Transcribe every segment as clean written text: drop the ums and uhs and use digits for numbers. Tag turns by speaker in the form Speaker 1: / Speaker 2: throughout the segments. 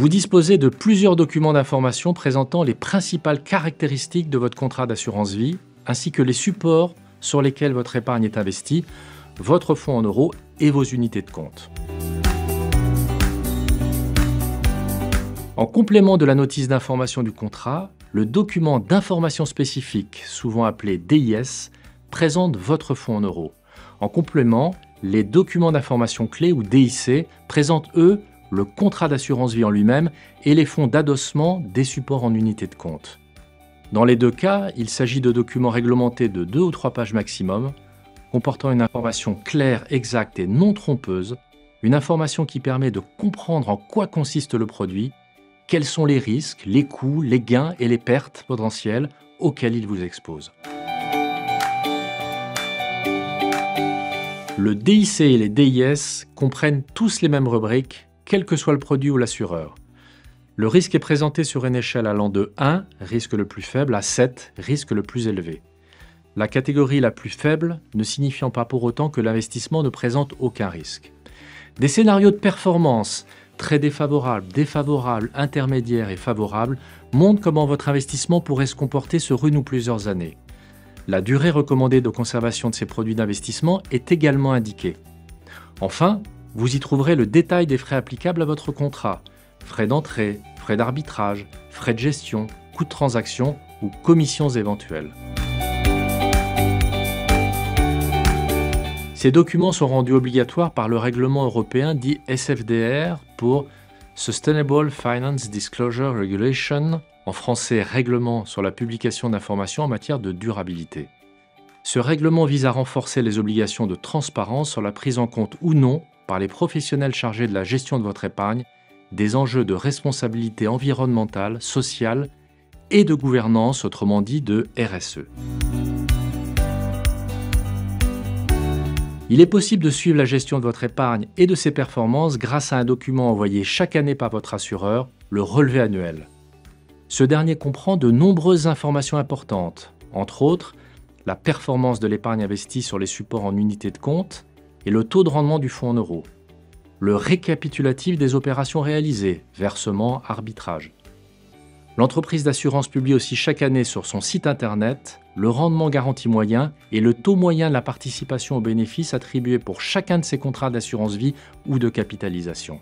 Speaker 1: Vous disposez de plusieurs documents d'information présentant les principales caractéristiques de votre contrat d'assurance vie, ainsi que les supports sur lesquels votre épargne est investie, votre fonds en euros et vos unités de compte. En complément de la notice d'information du contrat, le document d'information spécifique, souvent appelé DIS, présente votre fonds en euros. En complément, les documents d'information clés ou DIC présentent, eux, le contrat d'assurance vie en lui-même et les fonds d'adossement des supports en unités de compte. Dans les deux cas, il s'agit de documents réglementés de 2 ou 3 pages maximum, comportant une information claire, exacte et non trompeuse, une information qui permet de comprendre en quoi consiste le produit, quels sont les risques, les coûts, les gains et les pertes potentielles auxquels il vous expose. Le DIC et les DIS comprennent tous les mêmes rubriques, quel que soit le produit ou l'assureur. Le risque est présenté sur une échelle allant de 1, risque le plus faible, à 7, risque le plus élevé. La catégorie la plus faible ne signifiant pas pour autant que l'investissement ne présente aucun risque. Des scénarios de performance très défavorables, défavorables, intermédiaires et favorables montrent comment votre investissement pourrait se comporter sur 1 ou plusieurs années. La durée recommandée de conservation de ces produits d'investissement est également indiquée. Enfin, vous y trouverez le détail des frais applicables à votre contrat, frais d'entrée, frais d'arbitrage, frais de gestion, coûts de transaction ou commissions éventuelles. Ces documents sont rendus obligatoires par le règlement européen dit SFDR pour Sustainable Finance Disclosure Regulation, en français Règlement sur la publication d'informations en matière de durabilité. Ce règlement vise à renforcer les obligations de transparence sur la prise en compte ou non par les professionnels chargés de la gestion de votre épargne des enjeux de responsabilité environnementale, sociale et de gouvernance, autrement dit de RSE. Il est possible de suivre la gestion de votre épargne et de ses performances grâce à un document envoyé chaque année par votre assureur, le relevé annuel. Ce dernier comprend de nombreuses informations importantes, entre autres la performance de l'épargne investie sur les supports en unités de compte et le taux de rendement du fonds en euros, le récapitulatif des opérations réalisées, versement, arbitrage. L'entreprise d'assurance publie aussi chaque année sur son site internet le rendement garanti moyen et le taux moyen de la participation aux bénéfices attribués pour chacun de ses contrats d'assurance vie ou de capitalisation.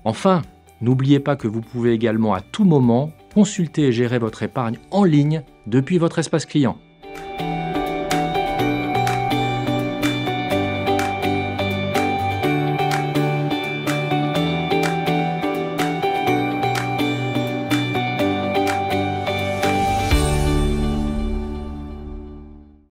Speaker 1: Enfin, n'oubliez pas que vous pouvez également à tout moment consulter et gérer votre épargne en ligne depuis votre espace client.